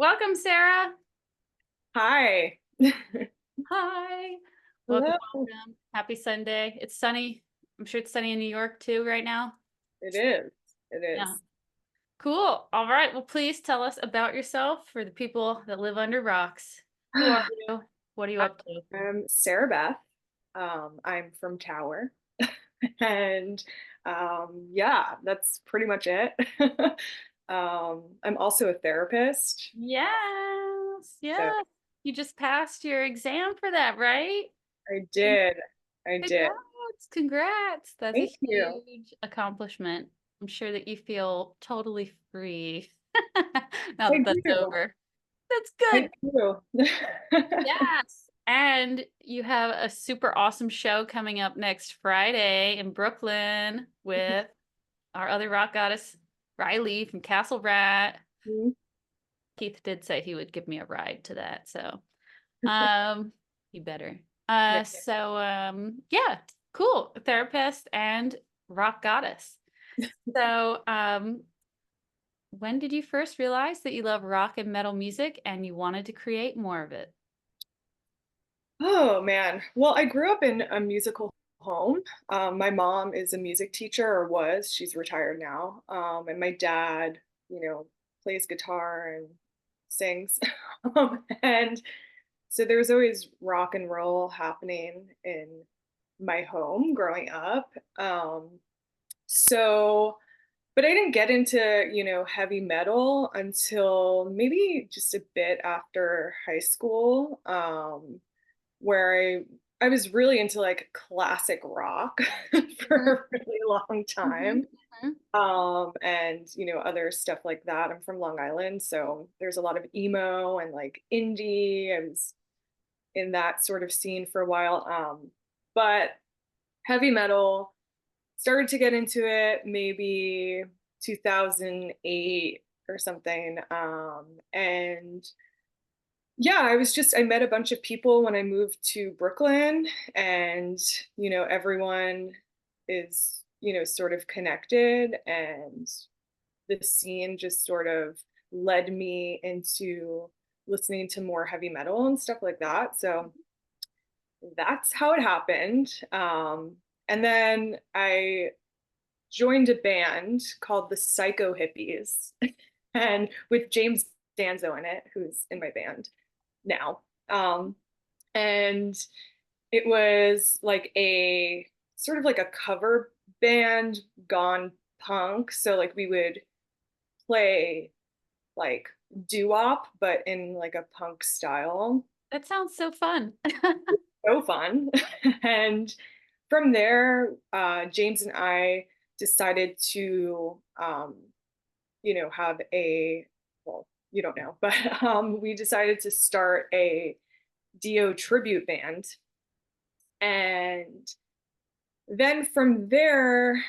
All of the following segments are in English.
Welcome, Sarah. Hi. Hi. Welcome, Hello. welcome. Happy Sunday. It's sunny. I'm sure it's sunny in New York too right now. It is. It Yeah. is. Cool. All right. Well, please tell us about yourself for the people that live under rocks. Who are you? What are you up to? I'm Sarabeth. I'm from Tower. And yeah, that's pretty much it. I'm also a therapist. Yes. So Yes. You just passed your exam for that, right? I did. I did. Congrats. Congrats. That's a Thank you. huge accomplishment. I'm sure that you feel totally free now I that that's do. over. That's I good. do. Yes. And you have a super awesome show coming up next Friday in Brooklyn with our other rock goddess, Riley from Castle Rat. Keith did say he would give me a ride to that, so he better. Yeah. Yeah, cool. Therapist and rock goddess. So when did you first realize that you love rock and metal music and you wanted to create more of it? Oh man. Well, I grew up in a musical home. My mom is a music teacher or was. She's retired now. And my dad, plays guitar and sings. And so there was always rock and roll happening in my home growing up. So, but I didn't get into, heavy metal until maybe just a bit after high school. Where I was really into like classic rock for Mhm, a really long mhm, time. mhm. And other stuff like that. I'm from Long Island, so there's a lot of emo and like indie. I was in that sort of scene for a while. But heavy metal, started to get into it maybe 2008 or something. And yeah, I met a bunch of people when I moved to Brooklyn, and, everyone is, sort of connected, and the scene just sort of led me into listening to more heavy metal and stuff like that. So that's how it happened. And then I joined a band called the Psycho Hippies, and with James Danzo in it, who's in my band now. And it was like a sort of like a cover band gone punk. So like we would play like doo-wop, but in like a punk style. That sounds so fun. So fun. And from there, James and I decided to, have well, you don't know, but we decided to start a Dio tribute band. And then from there,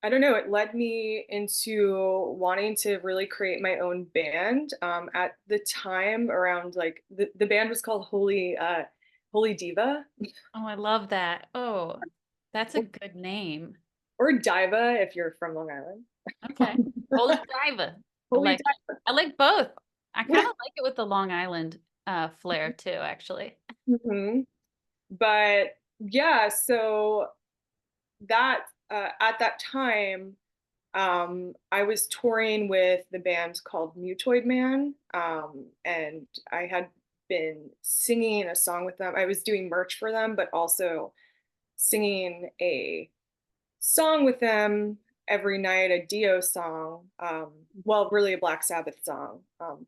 I don't know, it led me into wanting to really create my own band. At the time, around like the band was called Holy Diva Oh, I love that. Oh, that's a good name. or Diva if you're from Long Island. Okay. Holy Diva. I Holy like it. I like both. I kind Diva. of like it with the Long Island flair too, actually. Mhm. But yeah, so that at that time, I was touring with the band called Mutoid Man, and I had been singing a song with them. I was doing merch for them, but also singing a song with them every night, a Dio song, well, really a Black Sabbath song,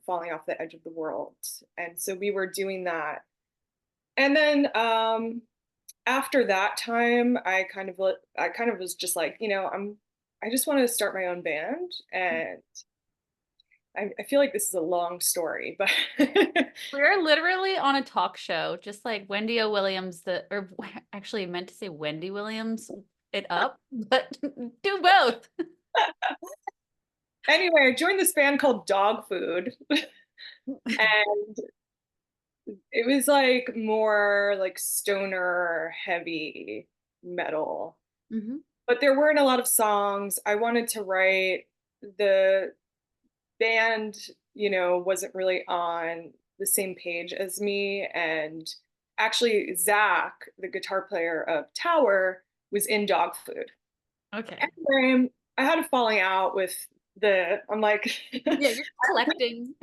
Falling Off the Edge of the World. And so we were doing that. And then after that time, I kind of was just like, I just want to start my own band. And I feel like this is a long story, but We're literally on a talk show, just like Wendy O. Williams, or actually I meant to say Wendy Williams it up, but do both. anyway, I joined this band called Dog Food, and it was like more like stoner heavy metal. Hmm. But there weren't a lot of songs. I wanted to write. The band wasn't really on the same page as me. And actually, Zach, the guitar player of Tower, was in dog food. Okay. Anyway, I had a falling out with I'm like Yeah, you're collecting.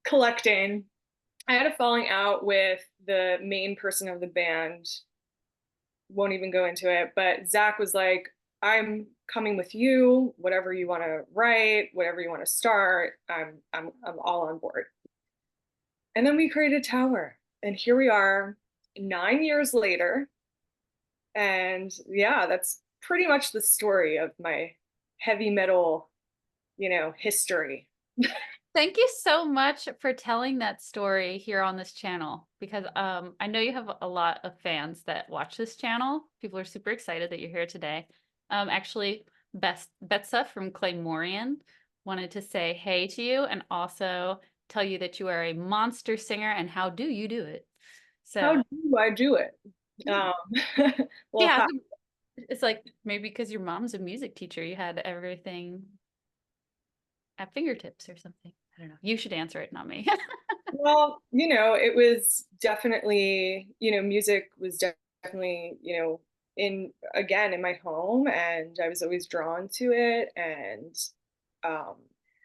collecting. I had a falling out with the main person of the band. Won't even go into it, but Zach was like, I'm coming with you, whatever you want to write, whatever you want to start, I'm all on board. And then we created Tower. And here we are 9 years later. And yeah, that's pretty much the story of my heavy metal, history. Thank you so much for telling that story here on this channel because I know you have a lot of fans that watch this channel. People are super excited that you're here today. Actually, Betsa from Claymorian wanted to say hey to you and also tell you that you are a monster singer and how do you do it? How So do I do it? Um, well, yeah, how, it's like maybe because your mom's a music teacher, you had everything at fingertips or something. I don't know. You should answer it, not me. well, it was definitely, music was definitely, in my home, and I was always drawn to it. And um,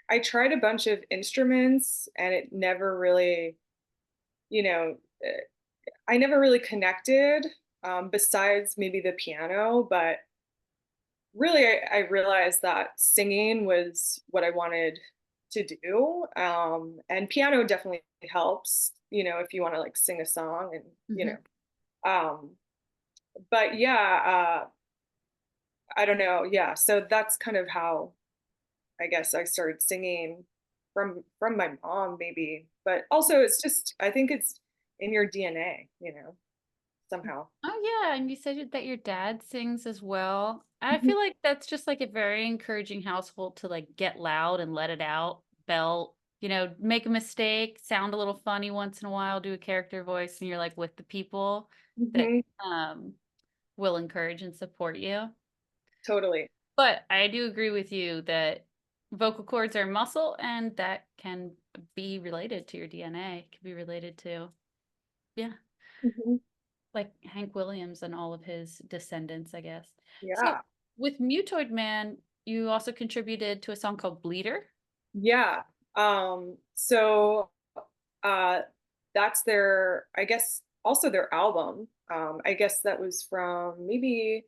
I tried a bunch of instruments, and it never really, you know, I never really connected, besides maybe the piano. But really, I realized that singing was what I wanted to do. And piano definitely helps, if you want to like sing a song and, Mhm. um, but yeah, I don't know. Yeah. So that's kind of how I guess I started singing from my mom, maybe. But also it's just, I think it's in your DNA, somehow. Oh yeah, and you said that your dad sings as well. I Mhm. feel like that's just like a very encouraging household to like get loud and let it out, belt, make a mistake, sound a little funny once in a while, do a character voice, and you're like with the people that Mhm. um will encourage and support you. Totally. But I do agree with you that vocal cords are muscle and that can be related to your DNA. It can be related to, yeah, Mhm. like Hank Williams and all of his descendants, I guess. So Yeah. with Mutoid Man, you also contributed to a song called Bleeder. Yeah. So uh that's their, I guess, also their album. I guess that was from maybe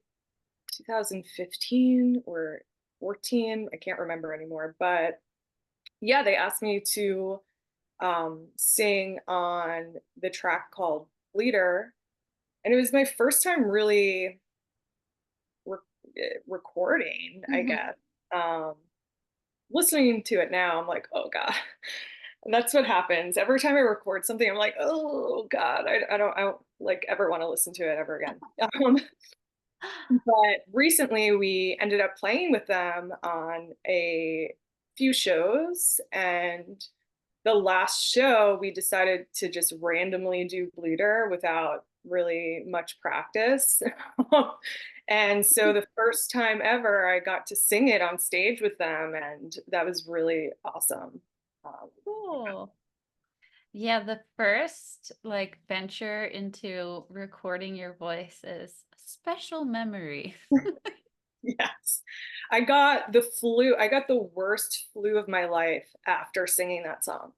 2015 or 14. I can't remember anymore. But yeah, they asked me to sing on the track called Bleeder. And it was my first time really recording, I Mhm. guess. Um, Listening to it now, I'm like, oh God. And that's what happens. Every time I record something, I'm like, oh God, I don't like ever want to listen to it ever again. But recently we ended up playing with them on a few shows, and the last show we decided to just randomly do Bleeder without really much practice. And so the first time ever I got to sing it on stage with them, and that was really awesome. Um, Cool. Yeah, the first like venture into recording your voice is a special memory. yes. I got the flu. I got the worst flu of my life after singing that song.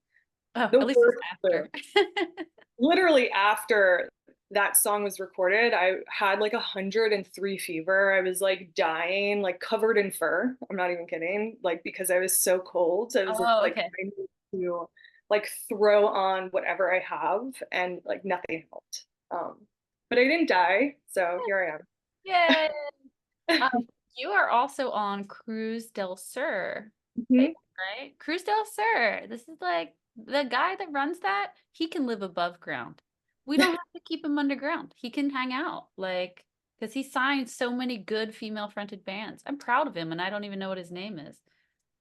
Oh, The at least it's worst flu. after. Literally after that song was recorded, I had like 103 fever. I was like dying, like covered in fur. I'm not even kidding. Like because I was so cold. I was Oh, like okay. trying to like throw on whatever I have, and like nothing helped. But I didn't die, so here Yay. I Um, am. you are also on Cruz del Sur, Mhm. right? Cruz del Sur. This is like the guy that runs that, he can live above ground. We don't have to keep him underground. He can hang out, like, because he signed so many good female fronted bands. I'm proud of him, and I don't even know what his name is.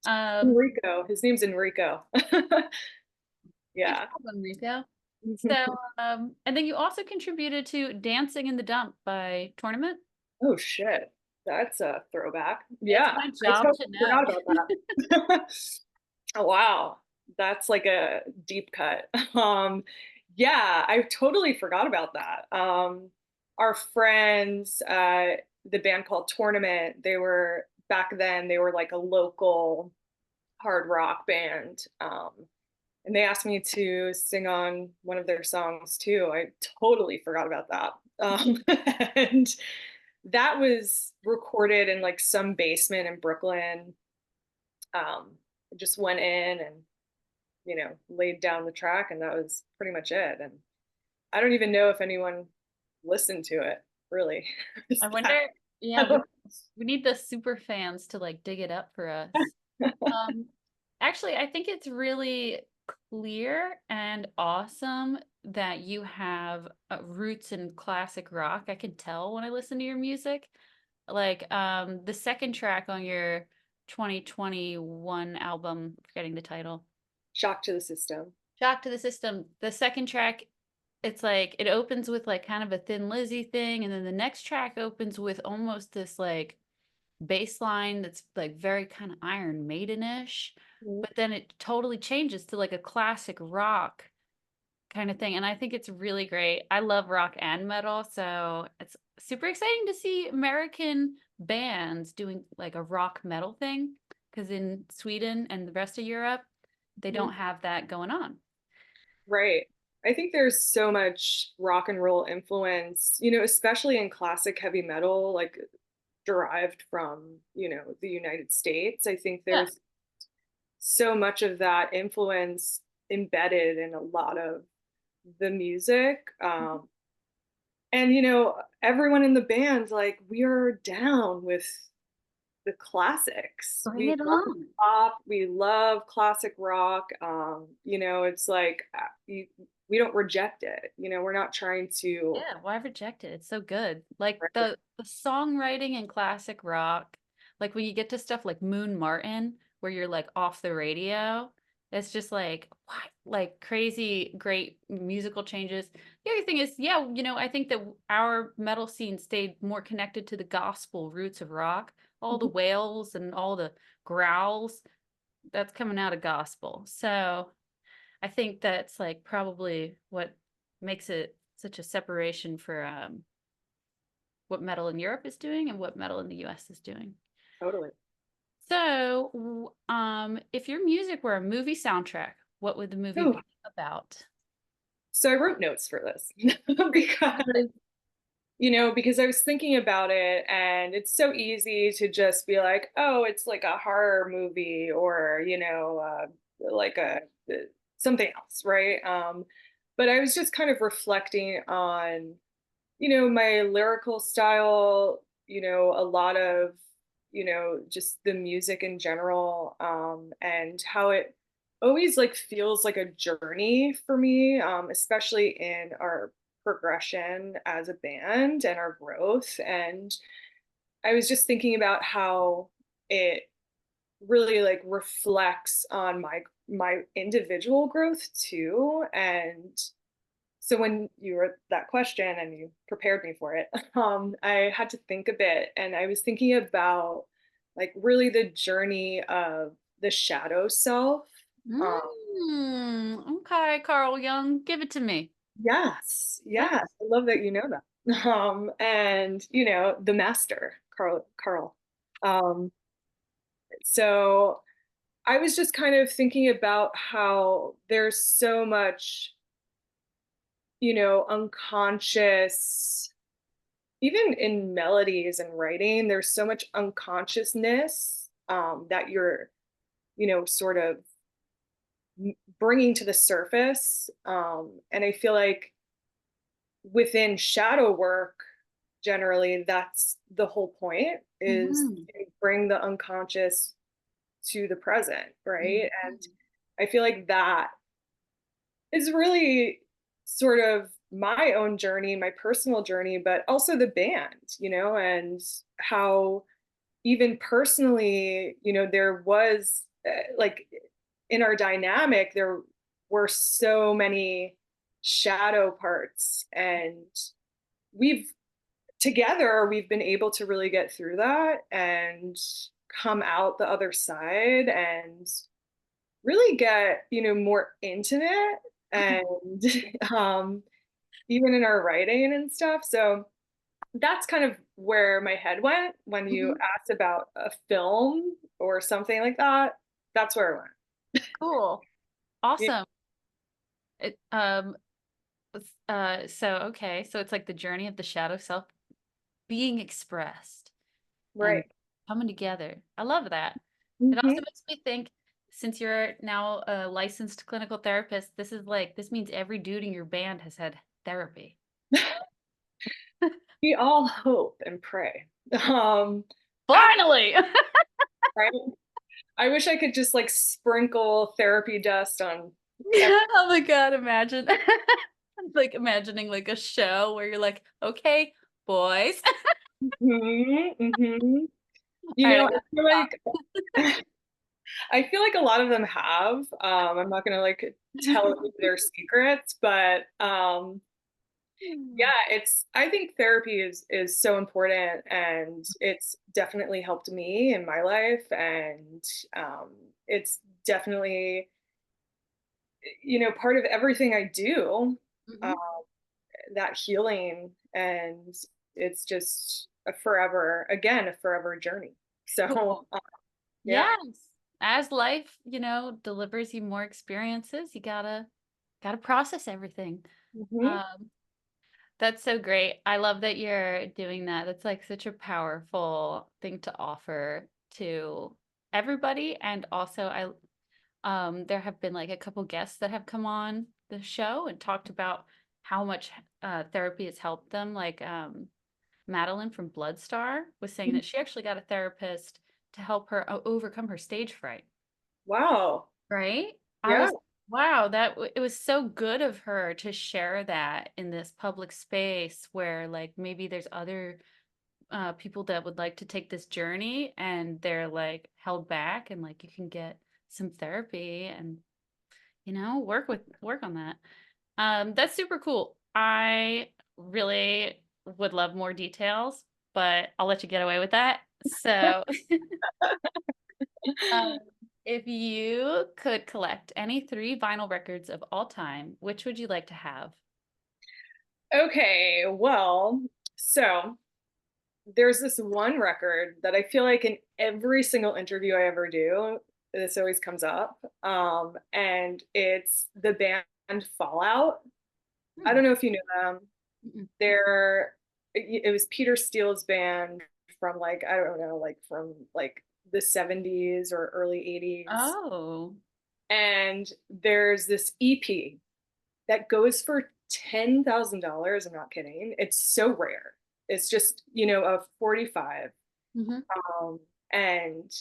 Um, Enrico. His name's Enrico. Good Yeah. job, Enrico. So, and then you also contributed to Dancing in the Dump by Tournament. Oh shit. That's a throwback. It's Yeah. my I job totally to know. forgot about that. Oh wow. That's like a deep cut. Yeah, I totally forgot about that. Our friends, the band called Tournament, they were back then, they were like a local hard rock band. And they asked me to sing on one of their songs too. I totally forgot about that. And that was recorded in like some basement in Brooklyn. Just went in and laid down the track, and that was pretty much it. And I don't even know if anyone listened to it, really. I It's wonder, that- I yeah, don't- we need the super fans to like dig it up for us. Um, Actually, I think it's really clear and awesome that you have roots in classic rock. I can tell when I listen to your music. Like the second track on your 2021 album, forgetting the title, Shock to the system. Shock to the System. The second track, it's like it opens with like kind of a Thin Lizzy thing, and then the next track opens with almost this like bass line that's like very kind of Iron Maiden-ish, Mhm. but then it totally changes to like a classic rock kind of thing. And I think it's really great. I love rock and metal, so it's super exciting to see American bands doing like a rock metal thing because in Sweden and the rest of Europe, they Mhm. don't have that going on. Right. I think there's so much rock and roll influence, especially in classic heavy metal, like derived from, the United States. I think Yeah. there's so much of that influence embedded in a lot of the music. And everyone in the band, like, we are down with the classics. Bring We it love on. pop, we love classic rock. It's like we don't reject it. We're not trying to. Yeah, why reject it? It's so good. Like Right. the songwriting in classic rock, like when you get to stuff like Moon Martin, where you're like off the radio, it's just like what? Like crazy great musical changes. The other thing is, yeah, I think that our metal scene stayed more connected to the gospel roots of rock. All the Mhm. wails and all the growls, that's coming out of gospel. So I think that's like probably what makes it such a separation for what metal in Europe is doing and what metal in the US is doing. Totally. So, if your music were a movie soundtrack, what would the movie Oh, be about? so I wrote notes for this because because I was thinking about it, and it's so easy to just be like, oh, it's like a horror movie, or, like something else, right? But I was just kind of reflecting on, my lyrical style, a lot of, just the music in general, and how it always like feels like a journey for me, especially in our progression as a band and our growth. And I was just thinking about how it really like reflects on my individual growth too. And so when you wrote that question and you prepared me for it, I had to think a bit, and I was thinking about like really the journey of the shadow self. Um, Okay, Carl Young, give it to me. yes, Yeah. yes, I love that you know that. And the master, Carl. Um, so I was just kind of thinking about how there's so much, unconscious, even in melodies and writing, there's so much unconsciousness, that you're, sort of bringing to the surface. And I feel like within shadow work, generally, that's the whole point, is Mhm. to bring the unconscious to the present, right? And Mhm. I feel like that is really sort of my own journey, my personal journey, but also the band, and how even personally, there was like in our dynamic, there were so many shadow parts, and we've we've been able to really get through that and come out the other side. And really get, more intimate and um, even in our writing and stuff. So that's kind of where my head went when you Mhm. asked about a film or something like that. That's where I went. Cool. Yeah, Awesome. It, so okay, so it's like the journey of the shadow self being expressed and right. coming together. I love that. It also Hmm. makes me think, since you're now a licensed clinical therapist, this means every dude in your band has had therapy. We all hope and pray. Um, Finally! right? I wish I could just like sprinkle therapy dust on every. Oh my God, imagine. Like imagining like a show where you're like, okay, boys. Mhm, mhm. All right, I I got feel like I feel like a lot of them have. I'm not gonna like tell you their secrets, but yeah, it's I think therapy is so important and it's definitely helped me in my life and um it's definitely part of everything I do, uh, Mhm. that healing and it's just a forever journey. So Cool. yeah. Yes. As life, delivers you more experiences, you gotta process everything. Hmm. Um, that's so great. I love that you're doing that. That's like such a powerful thing to offer to everybody. And also there have been like a couple guests that have come on the show and talked about how much therapy has helped them. Like Madeline from Bloodstar was saying that she actually got a therapist to help her overcome her stage fright. Wow. Right? I Yeah. was wow, it was so good of her to share that in this public space where like maybe there's other people that would like to take this journey and they're like held back and like you can get some therapy and work on that. That's super cool. I really would love more details, but I'll let you get away with that. So, um, if you could collect any three vinyl records of all time, which would you like to have? Okay, well, so there's this one record that I feel like in every single interview I ever do, this always comes up. And it's the band Fallout. I Hmm. don't know if you know them. Mm-mm. It was Peter Steele's band from like, I don't know, like from like the 70s or early 80s. Oh. And there's this EP that goes for $10,000. I'm not kidding. It's so rare. It's just, a 45. Hmm. Um, and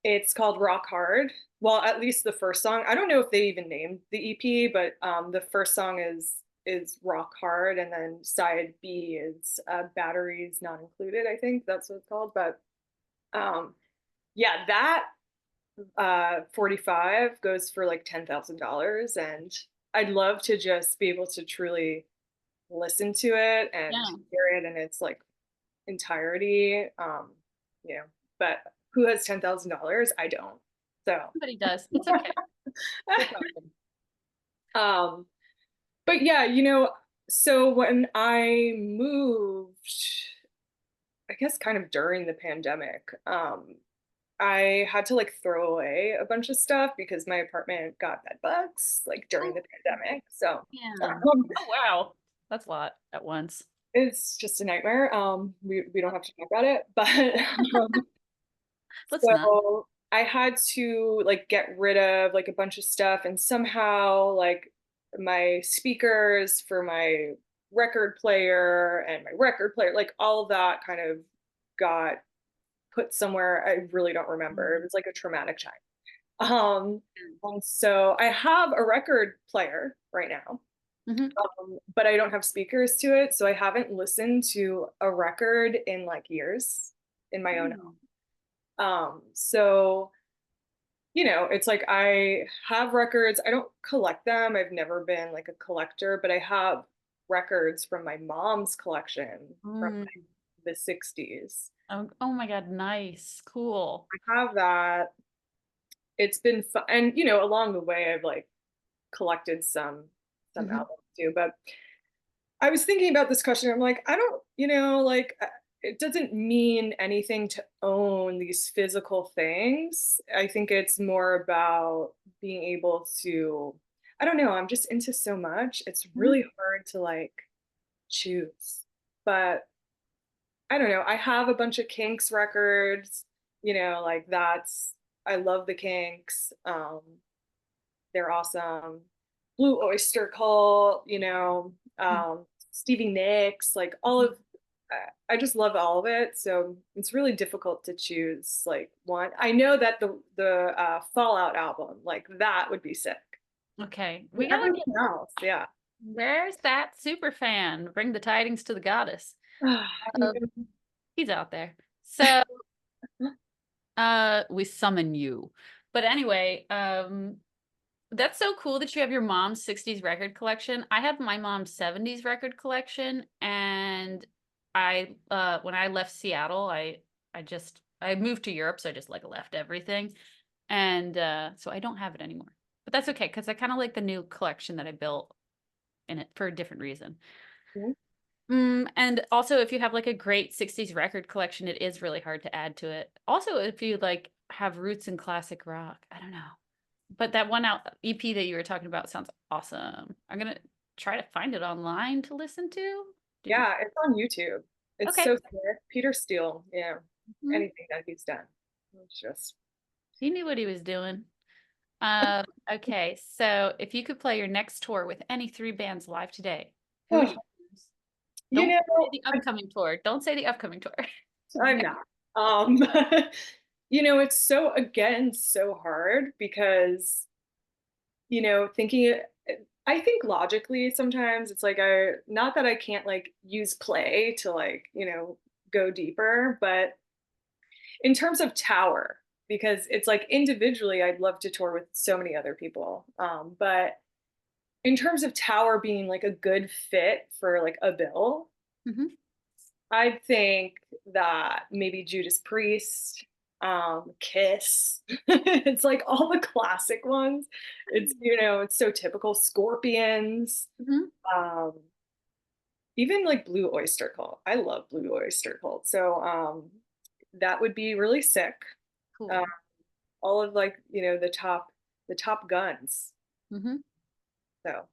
it's called Rock Hard. Well, at least the first song. I don't know if they even named the EP, but the first song is Rock Hard, and then side B is Batteries Not Included. I think that's what it's called. But um, yeah, that 45 goes for like $10,000, and I'd love to just be able to truly listen to it and Yeah. hear it in its like entirety. You know, but who has $10,000? I don't. So, Somebody does. It's okay. We'll talk. um, but yeah, so when I moved, I guess kind of during the pandemic, I had to like throw away a bunch of stuff because my apartment got bed bugs like during Oh, the pandemic. So yeah. um, Oh, wow. That's a lot at once. it's just a nightmare. We don't have to talk about it, but um, Let's not. so I had to like get rid of like a bunch of stuff and somehow like my speakers for my record player and my record player, like all of that kind of got put somewhere I really don't remember. It was like a traumatic time. And so I have a record player right now, Mm-hmm. but I don't have speakers to it. So I haven't listened to a record in like years in my own Mm. home. So it's like I have records. I don't collect them. I've never been like a collector, but I have records from my mom's collection from Mm. like, the 60s. Oh, oh my God, nice. Cool. I have that. it's been fun. And, along the way, I've like collected some Hmm. albums too. But I was thinking about this question. I'm like, I don't, like it doesn't mean anything to own these physical things. I think it's more about being able to, I don't know, I'm just into so much. It's really hard to like choose. But I don't know. I have a bunch of Kinks records, like I love the Kinks. They're awesome. Blue Oyster Cult, Stevie Nicks, like all of I just love all of it. So it's really difficult to choose like one. I know that the Fallout album, like that would be sick. Okay, But we gotta get. everything else, yeah. Where's that super fan? Bring the tidings to the goddess. You Um, he's out there. So, we summon you. But anyway, that's so cool that you have your mom's 60s record collection. I have my mom's 70s record collection, and when I left Seattle, I moved to Europe, so I just like left everything. And so I don't have it anymore. But that's okay because I kind of like the new collection that I built in it for a different reason. know, And also, if you have like a great 60s record collection, it is really hard to add to it. Also, if you like have roots in classic rock, I don't know. But that one out EP that you were talking about sounds awesome. I'm gonna try to find it online to listen to. Did you? yeah, it's on YouTube. It's Okay. so sick. Peter Steele, yeah. Mhm. Anything that he's done. It's just He knew what he was doing. Okay, so if you could play your next tour with any three bands live today, who would you oh, choose? you Don't know, say the upcoming tour. Don't say the upcoming tour. I'm not. Um, it's so hard because, thinking I think logically sometimes it's like not that I can't like use play to like, go deeper, but in terms of tower, because it's like individually I'd love to tour with so many other people. But in terms of tower being like a good fit for like a bill, Mhm. I think that maybe Judas Priest, Kiss. It's like all the classic ones. It's so typical. Scorpions, Mhm. um, even like Blue Oyster Cult. I love Blue Oyster Cult. So that would be really sick. Uh, Cool. all of like, the top guns. Mhm. So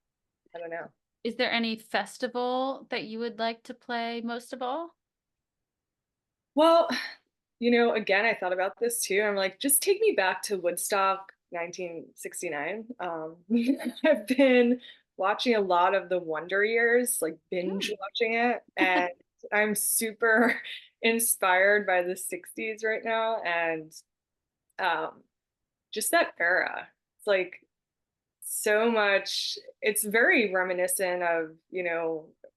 I don't know. Is there any festival that you would like to play most of all? Well, again, I thought about this too. I'm like, just take me back to Woodstock 1969. I've been watching a lot of the Wonder Years, like binge Hmm. watching it, and I'm super inspired by the 60s right now and um, just that era. It's like so much, it's very reminiscent of,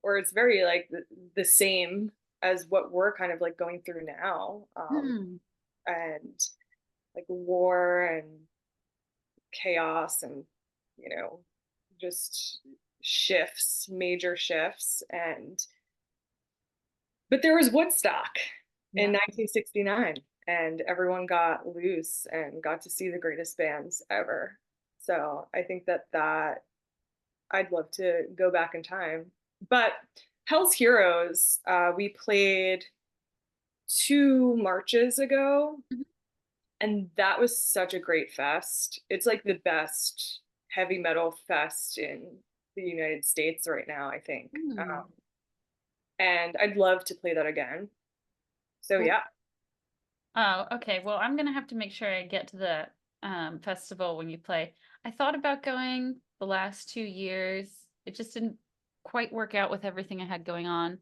or it's very like the same as what we're kind of like going through now. Hmm. And like war and chaos and you know just shifts, major shifts. And but there was Woodstock in Yeah. 1969 and everyone got loose and got to see the greatest bands ever. So I think that I'd love to go back in time. But Hell's Heroes, we played 2 marches ago. Mhm. And that was such a great fest. It's like the best heavy metal fest in the United States right now, I think. Hmm. And I'd love to play that again. So Cool. yeah. Oh, okay. Well, I'm gonna have to make sure I get to the festival when you play. I thought about going the last 2 years. It just didn't quite work out with everything I had going on.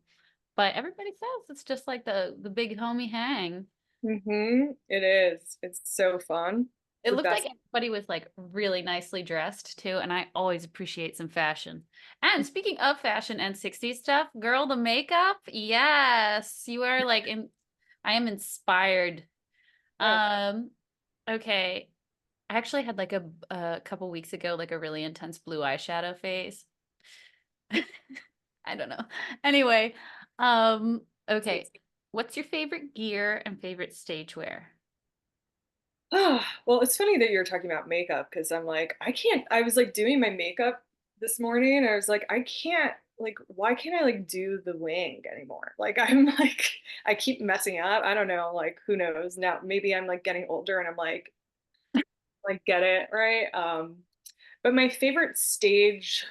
But everybody says it's just like the big homie hang. It is. It's so fun. It's It the looked like best. everybody was like really nicely dressed too, and I always appreciate some fashion. And speaking of fashion and 60s stuff, girl, the makeup, yes, you are like in I am inspired. Oh, Um, okay. I actually had like a couple weeks ago, like a really intense blue eyeshadow phase. I don't know. Anyway, okay. it's What's your favorite gear and favorite stage wear? Well, it's funny that you're talking about makeup because I'm like, I can't. I was like doing my makeup this morning, and I was like, I can't. Like, why can't I like do the wing anymore? Like, I'm like, I keep messing up. I don't know. Like, who knows? Now, maybe I'm like getting older, and I'm like get it right. But my favorite stage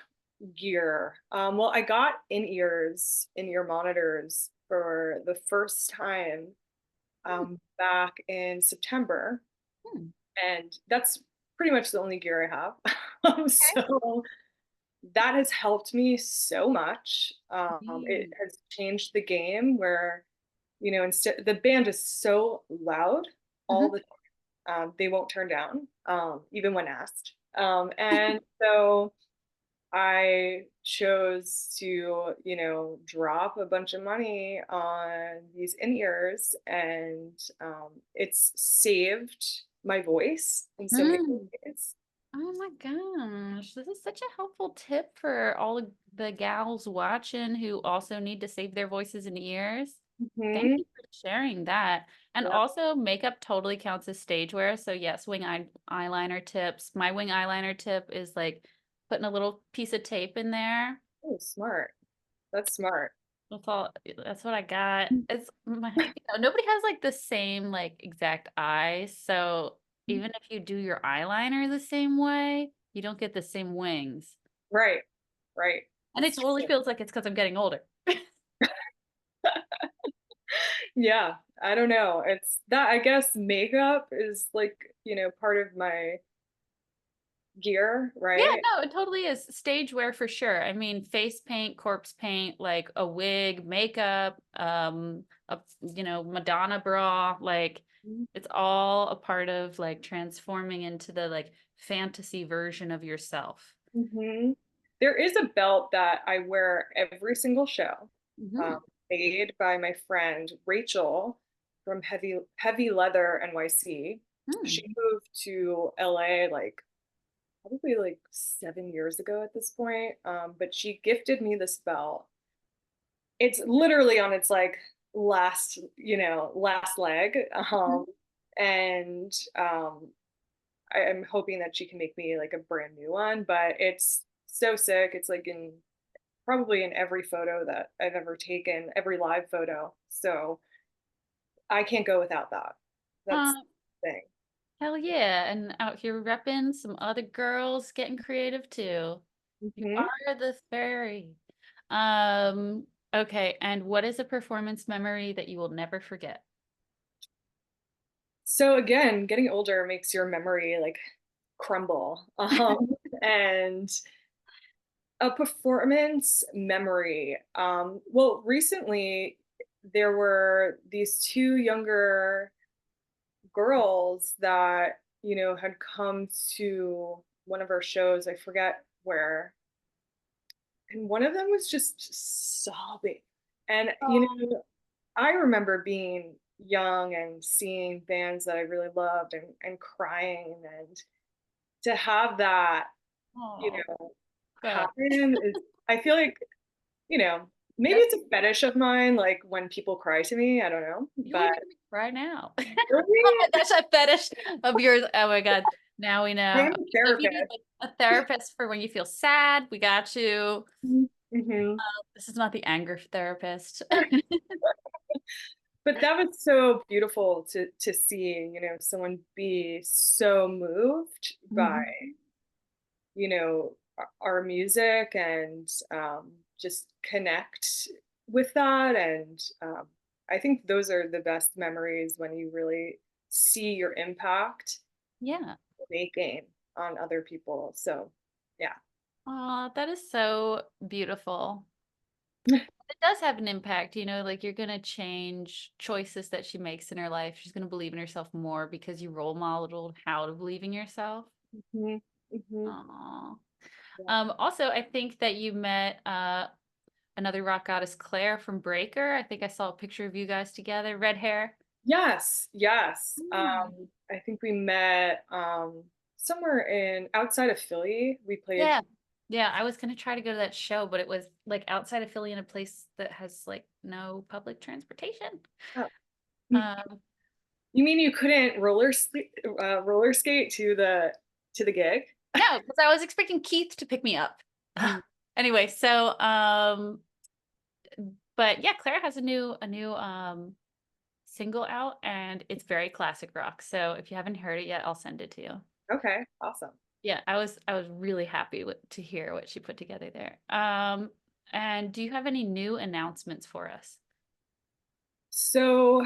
gear. Well, I got in-ear monitors for the first time Hmm. back in September, Hmm. and that's pretty much the only gear I have. Okay. So that has helped me so much. It Mm. has changed the game where, instead the band is so loud all Mhm. the they won't turn down, even when asked. And so I chose to, drop a bunch of money on these in-ears, and it's saved my voice in so many Mm. ways. Oh my gosh, this is such a helpful tip for all of the gals watching who also need to save their voices and ears. Thank Hmm. you for sharing that. And Yeah. also, makeup totally counts as stage wear. So, yes, eyeliner tips. My wing eyeliner tip is like putting a little piece of tape in there. Oh, smart. That's smart. That's all. That's what I got. Nobody has like the same like exact eyes. So, even if you do your eyeliner the same way, you don't get the same wings. Right. Right. And It's it totally true. feels like it's because I'm getting older. Yeah. I don't know. It's that I guess makeup is like, part of my gear, Yeah, right? no, it totally is stage wear for sure. I mean, face paint, corpse paint, like a wig, makeup, Madonna bra, like it's all a part of like transforming into the like fantasy version of yourself. Hmm. There is a belt that I wear every single show, Hmm. made by my friend Rachel from Heavy Leather NYC. She Hmm. moved to LA like probably like 7 years ago at this point. But she gifted me this belt. It's literally on its like last leg. And I am hoping that she can make me like a brand new one, but it's so sick. It's like in probably in every photo that I've ever taken, every live photo. So I can't go without that. Uh, That's the thing. hell yeah. And out here repping some other girls getting creative too. You Hmm. are the fairy. Um, okay, and what is a performance memory that you will never forget? So again, getting older makes your memory like crumble. And a performance memory. Well, recently there were these two younger girls that, had come to one of our shows. I forget where. And one of them was just sobbing. And, I remember being young and seeing bands that I really loved and crying. And to have that, you Oh, know, good. happen is, I feel like, you know, maybe That's it's a fetish of mine, like when people cry to me. I don't know. you were But making me cry now. Oh really, my gosh, a fetish of yours. Oh my God. Now we I know. am a Okay, so if you need therapist. like a therapist for when you feel sad, we got you. Hmm. This is not the anger therapist. But that was so beautiful to see, someone be so moved by, Mhm. our music, and just connect with that. And I think those are the best memories when you really see your impact Yeah. making on other people. So, yeah. Oh, that is so beautiful. It does have an impact, like you're gonna change choices that she makes in her life. She's gonna believe in herself more because you role modeled how to believe in yourself. Hmm. Hmm. Aw. Yeah. Also, I think that you met another rock goddess, Claire from Breaker. I think I saw a picture of you guys together, red hair. Yes, yes. Mm. I think we met somewhere in outside of Philly. We played. Yeah. Yeah, I was gonna try to go to that show, but it was like outside of Philly in a place that has like no public transportation. Oh. Um, You mean you couldn't roller skate to the gig? No, because I was expecting Keith to pick me up. Mm. Anyway, so but yeah, Clara has a new single out and it's very classic rock. So if you haven't heard it yet, I'll send it to you. Okay, awesome. Yeah, I was really happy to hear what she put together there. And do you have any new announcements for us? So,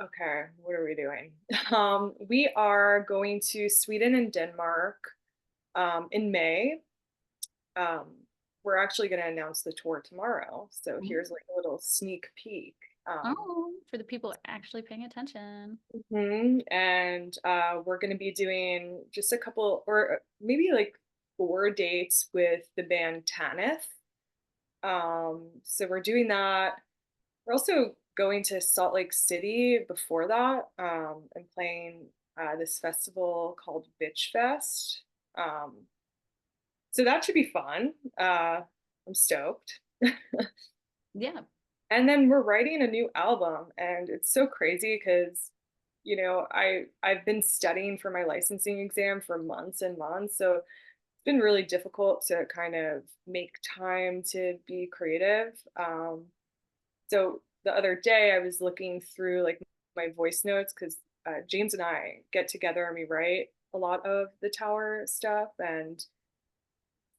okay, what are we doing? We are going to Sweden and Denmark in May. Um, we're actually going to announce the tour tomorrow. So here's like a little sneak peek. Oh, for the people actually paying attention. And we're going to be doing just a couple, or maybe like 4 dates with the band Tanith. So we're doing that. We're also going to Salt Lake City before that, and playing this festival called Bitch Fest. Um, so that should be fun. I'm stoked. Yeah. And then we're writing a new album, and it's so crazy because, you know, I've been studying for my licensing exam for months and months, so it's been really difficult to kind of make time to be creative. So the other day I was looking through like my voice notes because James and I get together and we write a lot of the tower stuff, and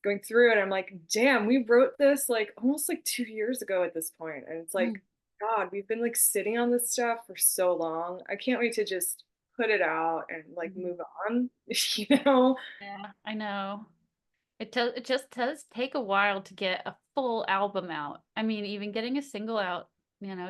going through it, I'm like, damn, we wrote this like almost like 2 years ago at this point. And it's Mm. like, God, we've been like sitting on this stuff for so long. I can't wait to just put it out and like Mhm. move on, you know? Yeah, I know. It just does take a while to get a full album out. I mean, even getting a single out,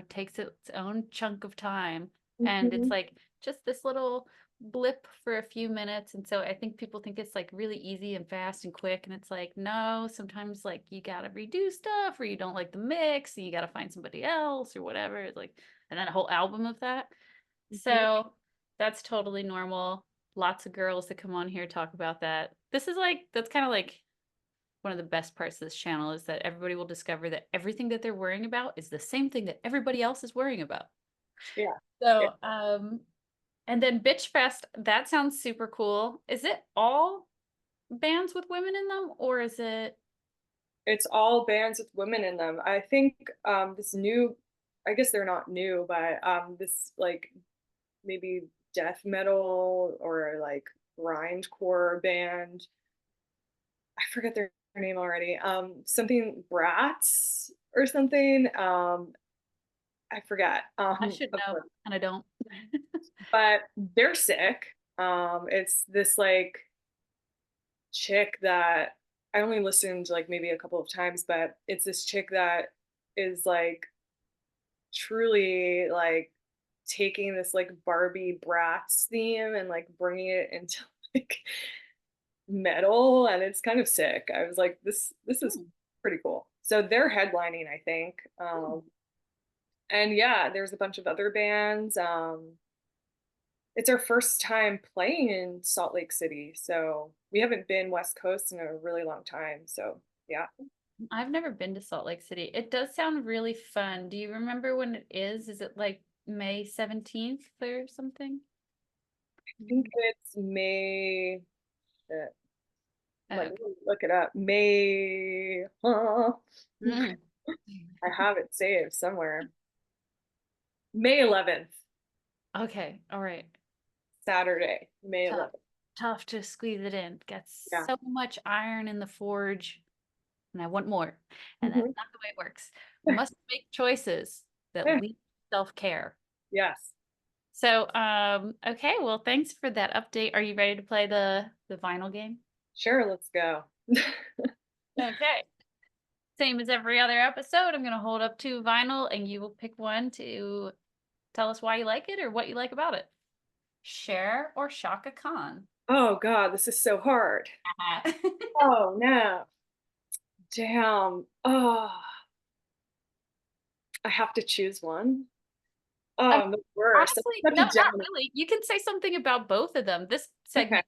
takes its own chunk of time. And it's Mhm. like just this little blip for a few minutes. And so I think people think it's like really easy and fast and quick. And it's like, no, sometimes like you gotta redo stuff or you don't like the mix and you gotta find somebody else or whatever. It's like, and then a whole album of that. Mhm. So that's totally normal. Lots of girls that come on here talk about that. This is like, that's kind of like one of the best parts of this channel is that everybody will discover that everything that they're worrying about is the same thing that everybody else is worrying about. Yeah. So, and then Bitch Fest, that sounds super cool. Is it all bands with women in them or is it? It's all bands with women in them. I think this new, I guess they're not new, but this like maybe death metal or like grindcore band. I forget their name already. Something Brats or something. I forget. I should Of know, course. and I don't. But they're sick. It's this like chick that I only listened like maybe a couple of times, but it's this chick that is like truly like taking this like Barbie Bratz theme and like bringing it into like metal, and it's kind of sick. I was like, this is Hmm. pretty cool. So they're headlining, I think. Hmm. And yeah, there's a bunch of other bands. It's our first time playing in Salt Lake City, so we haven't been West Coast in a really long time. So yeah, I've never been to Salt Lake City. It does sound really fun. Do you remember when it is? Is it like May 17th or something? I think it's May. Shit, let Okay. me look it up. May. Huh, Mm. I have it saved somewhere. May 11th, Okay. All right. Saturday, May Tough. 11th. Tough to squeeze it in. Got Yeah. so much iron in the forge, and I want more. And that's Mhm. not the way it works. We must make choices that lead to self-care. Yes. So, okay, well, thanks for that update. Are you ready to play the vinyl game? Sure, let's go. Okay. Same as every other episode, I'm gonna hold up two vinyl and you will pick one to tell us why you like it or what you like about it. Cher or Shaka Khan? Oh God, this is so hard. Oh no. Damn. Oh, I have to choose one. Oh, Um, I'm the worst. honestly, I'm no, such a not Gemini. really. You can say something about both of them. This Okay. segment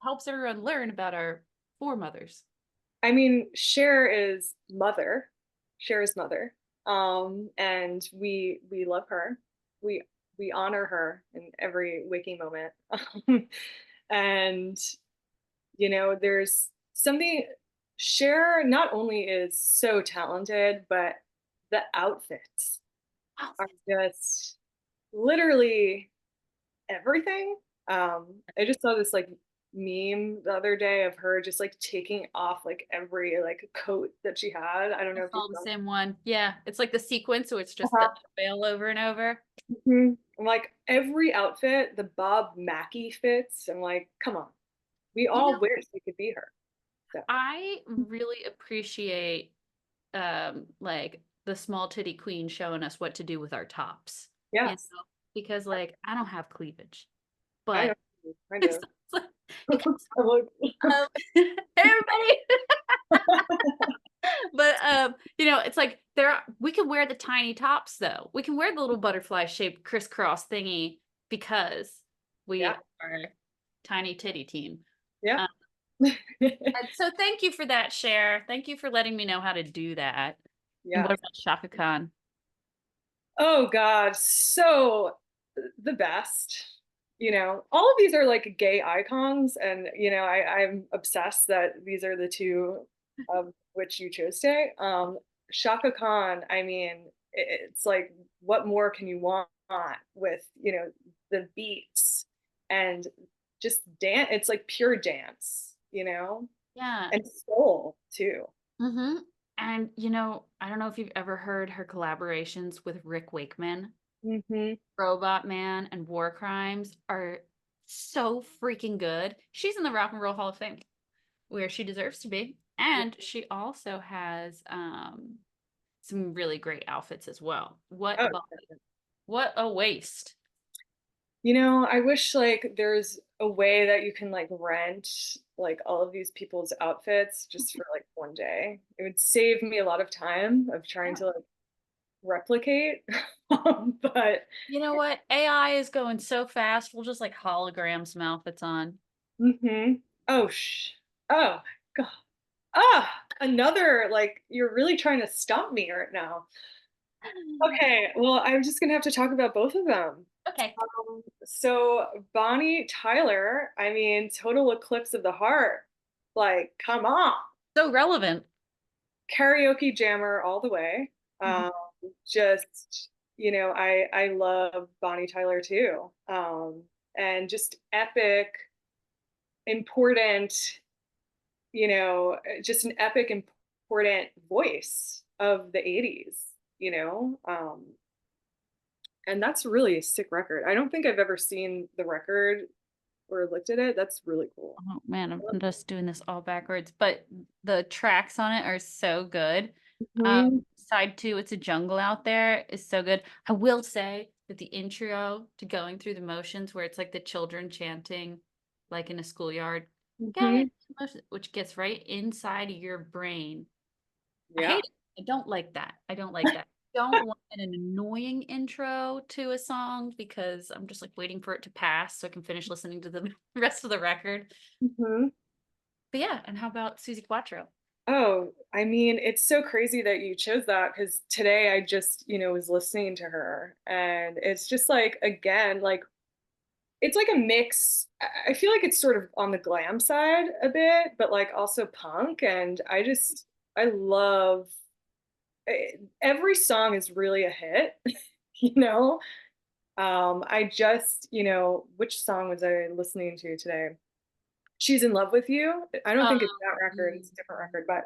helps everyone learn about our foremothers. I mean, Cher is mother. Cher is mother. And we love her. We we honor her in every waking moment. And there's something. Cher not only is so talented, but the outfits Oh, are just literally everything. I just saw this like meme the other day of her just like taking off like every like coat that she had. I don't I know if you saw the saw. same one. Yeah, it's like the sequence, so it's just the Uh-huh. veil over and over. I'm like every outfit, the Bob Mackie fits. I'm like, come on, we You all know, wish we could be her. So I really appreciate like the small titty queen showing us what to do with our tops, you yes, know, because like I don't have cleavage, I know, but kind it's of. like, because I'm like, hey everybody, but it's like we can wear the tiny tops though. We can wear the little butterfly shaped crisscross thingy because we yeah, are tiny titty team. yeah, Um, and so thank you for that, Cher. Thank you for letting me know how to do that. And what yes. about Shaka Khan? Oh God, so the best. All of these are like gay icons, and I'm obsessed that these are the two of which you chose today. Shaka Khan, I mean, it's like, what more can you want with the beats and just dance? It's like pure dance, Yeah. and soul too. Mm-hmm. And I don't know if you've ever heard her collaborations with Rick Wakeman. Hmm. Robot Man and War Crimes are so freaking good. She's in the Rock and Roll Hall of Fame, where she deserves to be. And she also has some really great outfits as well. Oh, What a waste. I wish like there's a way that you can like rent like all of these people's outfits just for like one day. It would save me a lot of time of trying Yeah. to like replicate. But You know what? AI is going so fast. We'll just like hologram some outfits on. hmm oh oh God. Another like you're really trying to stump me right now. Okay, well, I'm just gonna have to talk about both of them. Okay. So Bonnie Tyler, I mean, total eclipse of the heart. Like, come on. So relevant. Karaoke jammer all the way. Mhm. Um, just, I love Bonnie Tyler too. And just epic, important, just an epic, important voice of the 80s, you know? And that's really a sick record. I don't think I've ever seen the record or looked at it. That's really cool. Oh man, I'm just doing this all backwards, but the tracks on it are so good. Mhm. Side two, It's a Jungle Out There is so good. I will say that the intro to Going Through the Motions, where it's like the children chanting, like in a schoolyard, going Mhm. through the motions, which gets right inside of your brain. I Yeah. hate it. I don't like that. I don't like that. Don't want an annoying intro to a song because I'm just like waiting for it to pass so I can finish listening to the rest of the record. Mhm. But yeah, and how about Susie Quattro? Oh, I mean, it's so crazy that you chose that because today I just, was listening to her and it's just like, again, like it's like a mix. I feel like it's sort of on the glam side a bit, but like also punk. And I love every song is really a hit, you know? I just, which song was I listening to today? She's in Love with You. I don't Um, think it's that record, it's a different record, but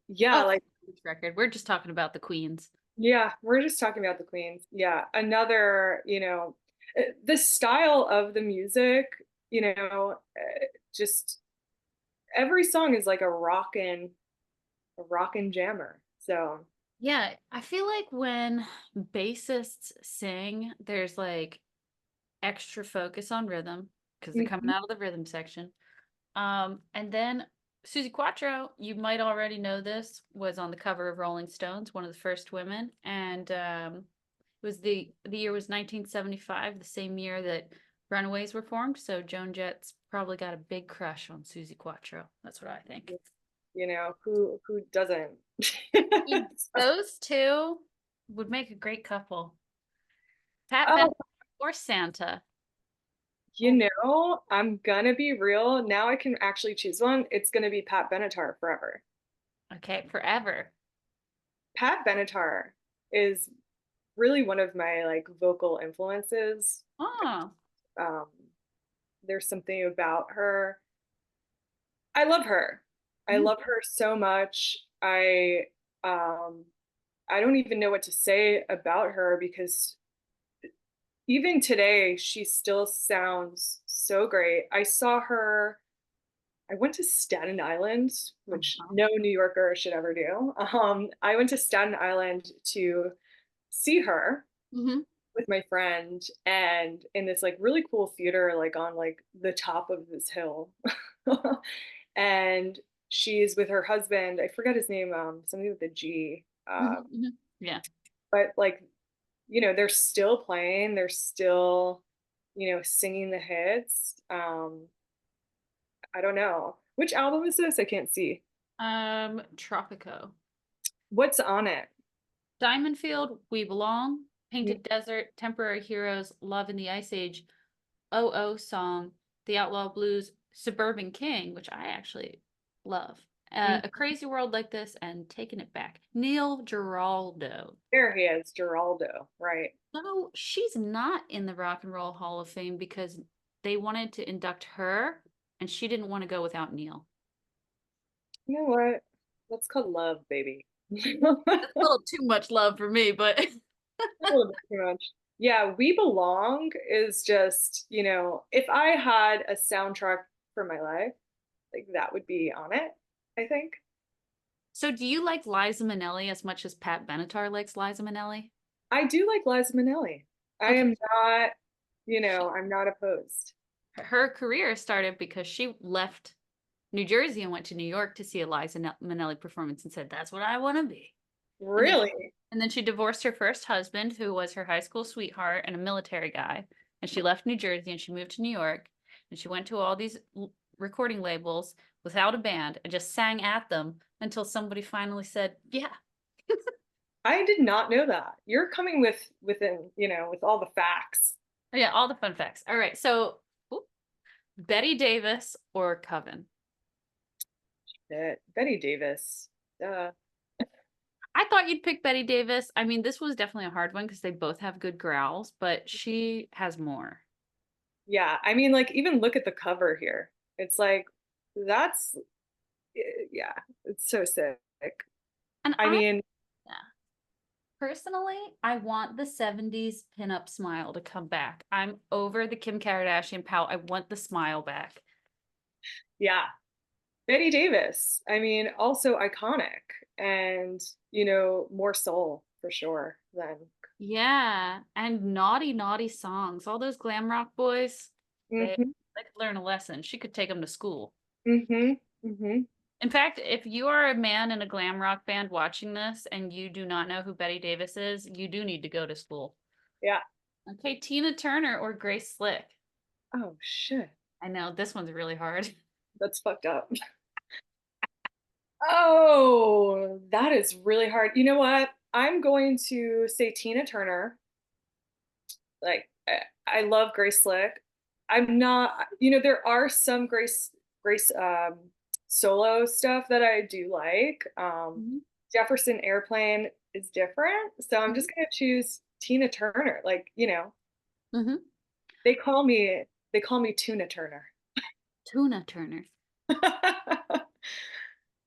yeah, oh, like this record. We're just talking about the Queens. yeah, we're just talking about the Queens. Yeah, another, the style of the music, just every song is like a rockin' jammer. So, Yeah, I feel like when bassists sing, there's like extra focus on rhythm because they're coming mhm, out of the rhythm section. And then Susie Quattro, you might already know this, was on the cover of Rolling Stones, one of the first women, and it was the year was 1975, the same year that Runaways were formed. So Joan Jett's probably got a big crush on Susie Quattro. That's what I think. who doesn't? Those two would make a great couple. Pat Oh, Benatar or Santa? you know, I'm gonna be real. Now I can actually choose one. It's gonna be Pat Benatar forever. Okay, forever. Pat Benatar is really one of my like vocal influences. Oh. Um, there's something about her. I love her. I Mhm. love her so much. Um I don't even know what to say about her because even today she still sounds so great. I went to Staten Island, which Uh-huh. no New Yorker should ever do. I went to Staten Island to see her Mhm. with my friend and in this like really cool theater like on like the top of this hill. And she's with her husband. I forget his name, something with a G. Mhm. Mhm. Yeah. But like, they're still playing, they're still, singing the hits. I don't know. Which album is this? I can't see. Tropico. What's on it? Diamond Field, We Belong, Painted Desert, Temporary Heroes, Love in the Ice Age, Oh Oh Song, The Outlaw Blues, Suburban King, which I actually love. Mhm. A Crazy World Like This, and Taking It Back. Neil Giraldo. There he is, Geraldo, right? No, she's not in the Rock and Roll Hall of Fame because they wanted to induct her, and she didn't want to go without Neil. You know what? That's called love, baby. That's a little too much love for me, but A little bit too much. Yeah, We Belong is just, if I had a soundtrack for my life, like that would be on it, I think. so do you like Liza Minnelli as much as Pat Benatar likes Liza Minnelli? I do like Liza Minnelli. I Okay. am not, She, I'm not opposed. her career started because she left New Jersey and went to New York to see a Minnelli performance and said, "That's what I want to be." And then, Really? and then she divorced her first husband, who was her high school sweetheart and a military guy. And she left New Jersey and she moved to New York. And she went to all these recording labels without a band and just sang at them until somebody finally said, "Yeah." I did not know that. You're coming with all the facts. Yeah, all the fun facts. All right. So, ooh, Betty Davis or Coven? That Betty Davis. Duh. I thought you'd pick Betty Davis. I mean, this was definitely a hard one because they both have good growls, but she has more. Yeah, I mean, like even look at the cover here. It's like that's yeah, it's so sick. And I mean, yeah, personally, I want the 70s pinup smile to come back. I'm over the Kim Kardashian pout. I want the smile back. yeah, Betty Davis. I mean, also iconic and, more soul for sure than. Yeah, and naughty, naughty songs. All those glam rock boys, they Hmm. they could learn a lesson. She could take them to school. Hmm. Hmm. In fact, if you are a man in a glam rock band watching this and you do not know who Betty Davis is, you do need to go to school. Yeah. Okay, Tina Turner or Grace Slick? Oh shit. I know this one's really hard. That's fucked up. Oh, that is really hard. You know what? I'm going to say Tina Turner. Like I love Grace Slick. I'm not, there are some Grace solo stuff that I do like. Mhm. Jefferson Airplane is different, so I'm just gonna choose Tina Turner. Like, Mhm. they call me they call me Tuna Turner. Tuna Turner.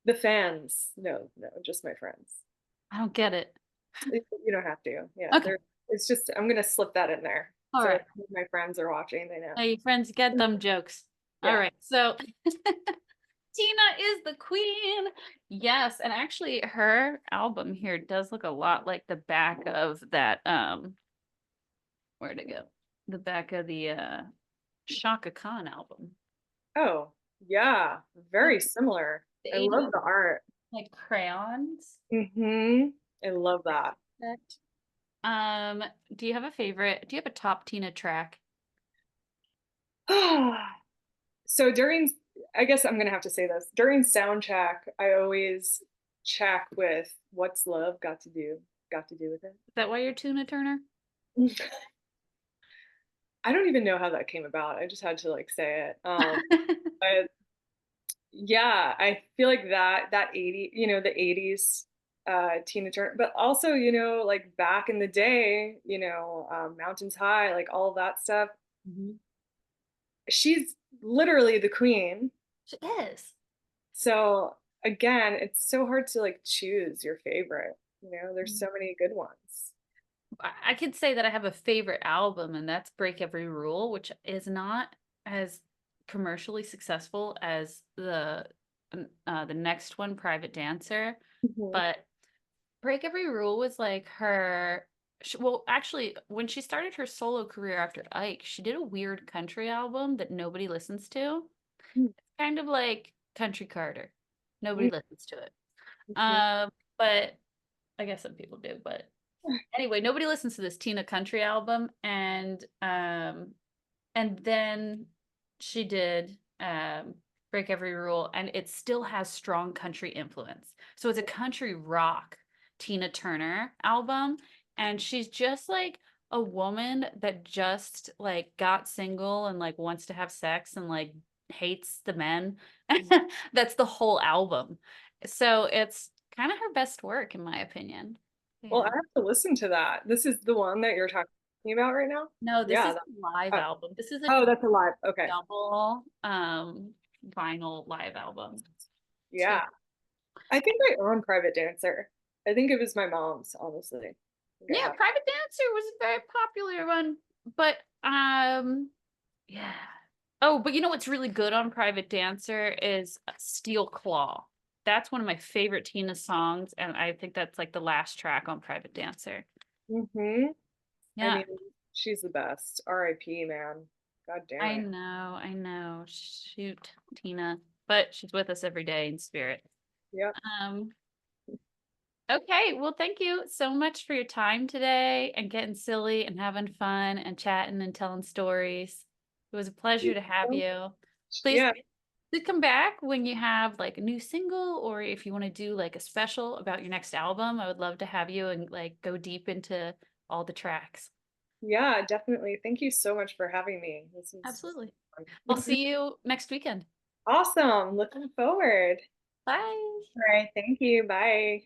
The fans, no, no, just my friends. I don't get it. You don't have to. Yeah, Okay. there. It's just I'm gonna slip that in there. All So if right. my friends are watching, they know. Hey, friends, get them jokes. All Yeah. right. So Tina is the queen. Yes, and actually her album here does look a lot like the back of that where'd it go? The back of the Shaka Khan album. Oh, yeah, Like very similar. the I 80s, love the art. like crayons. Hmm. I love that. Effect. Um, do you have a favorite? Do you have a top Tina track? So I guess I'm gonna have to say this. During sound check, I always check with what's love got to do with Is that why you're Tuna Turner? it. I don't even know how that came about. I just had to like say it. But yeah, I feel like that 80, the 80s Tina Turner, but also, like back in the day, Mountains High, like all of that stuff. Mhm. She's literally the queen. She is. So again, it's so hard to like choose your favorite. There's Mm. so many good ones. I could say that I have a favorite album, and that's Break Every Rule, which is not as commercially successful as the next one, Private Dancer. Mhm. But Break Every Rule was like well, actually, when she started her solo career after Ike, she did a weird country album that nobody listens to. Kind of like Country Carter. Nobody listens to it. Mhm. But I guess some people do, but anyway, nobody listens to this Tina Country album, and then she did Break Every Rule, and it still has strong country influence. So it's a country rock Tina Turner album, and she's just like a woman that just like got single and like wants to have sex and like hates the men. That's the whole album. So it's kind of her best work in my opinion. Well, I Yeah. have to listen to that. This is the one that you're talking about right now? No, this Yeah. is a live Oh, album. This is a oh, that's a live. Okay. double vinyl live album too. Yeah. I think I own Private Dancer. I think it was my mom's, honestly. I think I Yeah, have. Private Dancer was a very popular one, but yeah. Oh, but you know what's really good on Private Dancer is Steel Claw. That's one of my favorite Tina songs, and I think that's like the last track on Private Dancer. Hmm. I Yeah, mean, she's the best. R.I.P. man. God damn I it. know, I know. Shoot, Tina. But she's with us every day in spirit. Yep. Um, Okay, well, thank you so much for your time today and getting silly and having fun and chatting and telling stories. It was a pleasure to have you. Please, Yeah. please come back when you have like a new single or if you want to do like a special about your next album. I would love to have you and like go deep into all the tracks. Yeah, definitely. Thank you so much for having me. This is Absolutely. I'll fun. see you next weekend. Awesome. Looking forward. Bye. All right. Thank you. Bye.